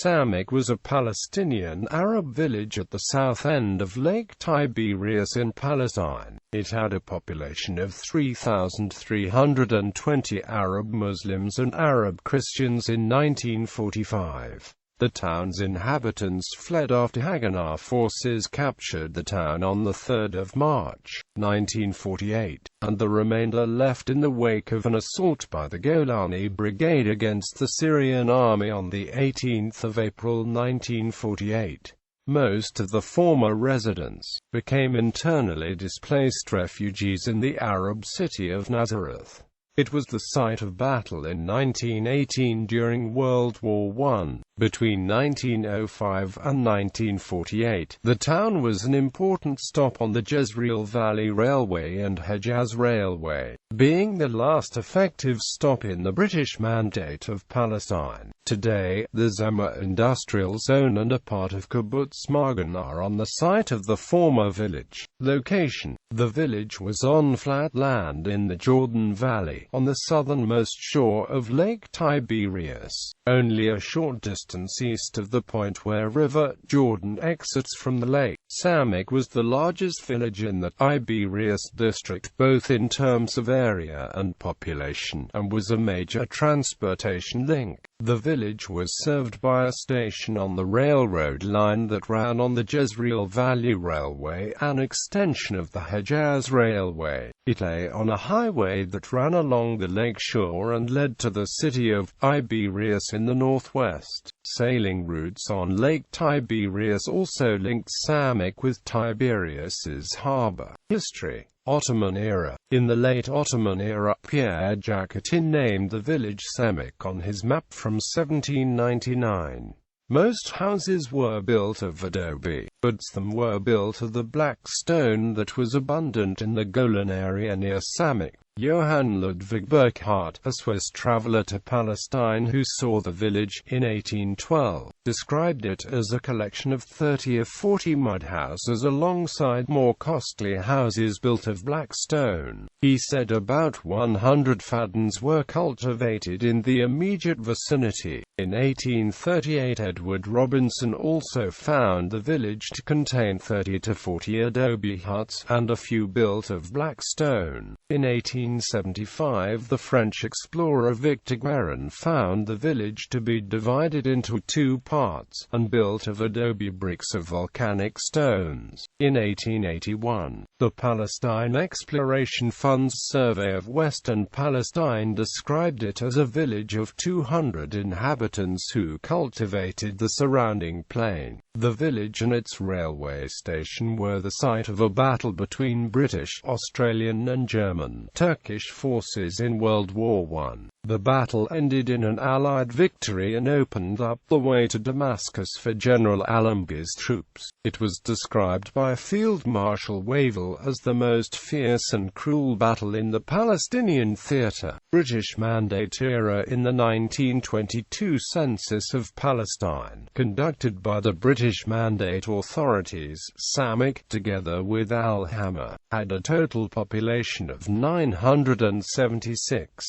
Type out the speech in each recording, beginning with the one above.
Samakh was a Palestinian Arab village at the south end of Lake Tiberias in Palestine. It had a population of 3,320 Arab Muslims and Arab Christians in 1945. The town's inhabitants fled after Haganah forces captured the town on 3 March, 1948, and the remainder left in the wake of an assault by the Golani Brigade against the Syrian army on 18 April 1948. Most of the former residents became internally displaced refugees in the Arab city of Nazareth. It was the site of battle in 1918 during World War I. Between 1905 and 1948, the town was an important stop on the Jezreel Valley Railway and Hejaz Railway, being the last effective stop in the British Mandate of Palestine. Today, the Zama industrial zone and a part of Kibbutz Haganah are on the site of the former village. Location: the village was on flat land in the Jordan Valley, on the southernmost shore of Lake Tiberias, only a short distance east of the point where River Jordan exits from the lake. Samakh was the largest village in the Tiberias district, both in terms of area and population, and was a major transportation link. The village was served by a station on the railroad line that ran on the Jezreel Valley Railway, an extension of the Hejaz Railway. It lay on a highway that ran along the lake shore and led to the city of Tiberias in the northwest. Sailing routes on Lake Tiberias also linked Samakh with Tiberias's harbor. History: Ottoman era. In the late Ottoman era, Pierre Jacotin named the village Samakh on his map from 1799. Most houses were built of adobe, but some were built of the black stone that was abundant in the Golan area near Samakh. Johann Ludwig Burckhardt, a Swiss traveler to Palestine who saw the village in 1812, described it as a collection of 30 or 40 mud houses alongside more costly houses built of black stone. He said about 100 fadens were cultivated in the immediate vicinity. In 1838, Edward Robinson also found the village to contain 30 to 40 adobe huts, and a few built of black stone. In 1875, the French explorer Victor Guérin found the village to be divided into two parts, and built of adobe bricks of volcanic stones. In 1881, the Palestine Exploration Fund's survey of Western Palestine described it as a village of 200 inhabitants who cultivated the surrounding plain. The village and its railway station were the site of a battle between British, Australian and German, Turkish forces in World War I. The battle ended in an Allied victory and opened up the way to Damascus for General Allenby's troops. It was described by Field Marshal Wavell as the most fierce and cruel battle in the Palestinian theater. British Mandate era. In the 1922 census of Palestine, conducted by the British Mandate authorities, Samakh, together with Al-Hama, had a total population of 976.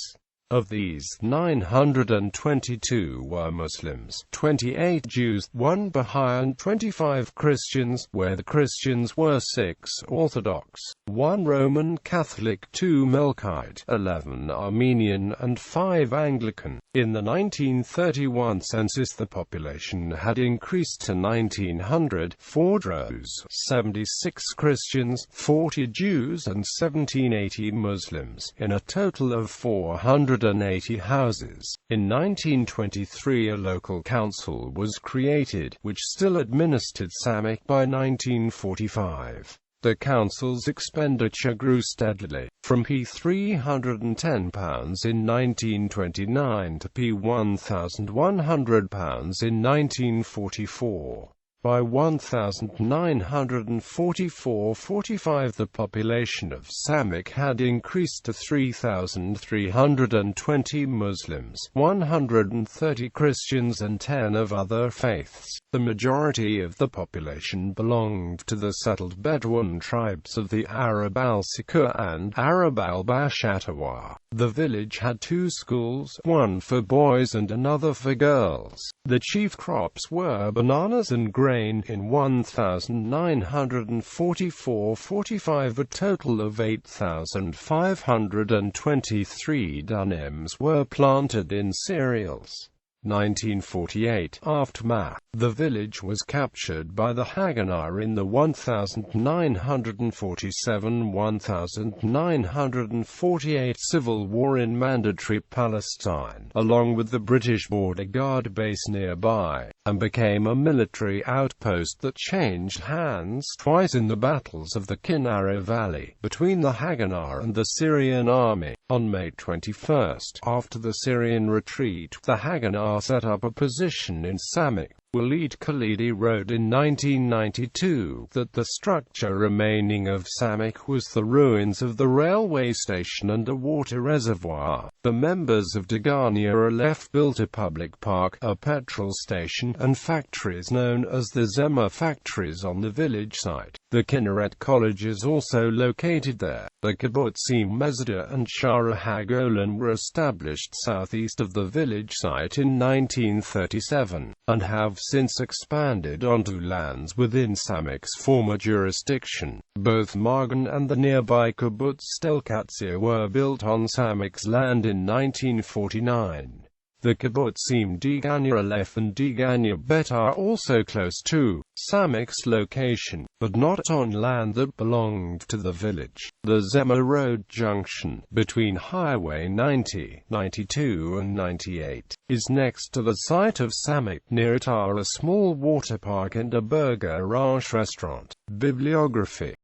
Of these, 922 were Muslims, 28 Jews, 1 Baha'i and 25 Christians, where the Christians were 6 Orthodox, 1 Roman Catholic, 2 Melkite, 11 Armenian and 5 Anglican. In the 1931 census the population had increased to 1,900, 4 Druze, 76 Christians, 40 Jews and 1,780 Muslims, in a total of 480 houses. In 1923 a local council was created, which still administered Samakh by 1945. The council's expenditure grew steadily, from £310 in 1929 to £1,100 in 1944. By 1944–45 the population of Samakh had increased to 3,320 Muslims, 130 Christians and 10 of other faiths. The majority of the population belonged to the settled Bedouin tribes of the Arab al-Sikur and Arab al-Bashatawa. The village had 2 schools, one for boys and another for girls. The chief crops were bananas and grain. In 1944–45 a total of 8,523 dunams were planted in cereals. 1948 Aftermath. The village was captured by the Haganah in the 1947–1948 civil war in Mandatory Palestine, along with the British border guard base nearby, and became a military outpost that changed hands twice in the battles of the Kinara Valley, between the Haganah and the Syrian army. On May 21, after the Syrian retreat, the Haganah set up a position in Samakh. Walid Khalidi wrote in 1992 that the structure remaining of Samakh was the ruins of the railway station and a water reservoir. The members of Haganah Aleph built a public park, a petrol station, and factories known as the Zema factories on the village site. The Kinneret College is also located there. The kibbutzim Mesda and Shara HaGolan were established southeast of the village site in 1937, and have since expanded onto lands within Samakh's former jurisdiction. Both Magan and the nearby kibbutz Stelkatzia were built on Samakh's land in 1949. The kibbutzim Haganah Aleph and Haganah Bet are also close to Samakh's location, but not on land that belonged to the village. The Zema Road junction, between Highway 90, 92 and 98, is next to the site of Samakh. Near it are a small water park and a burger ranch restaurant. Bibliography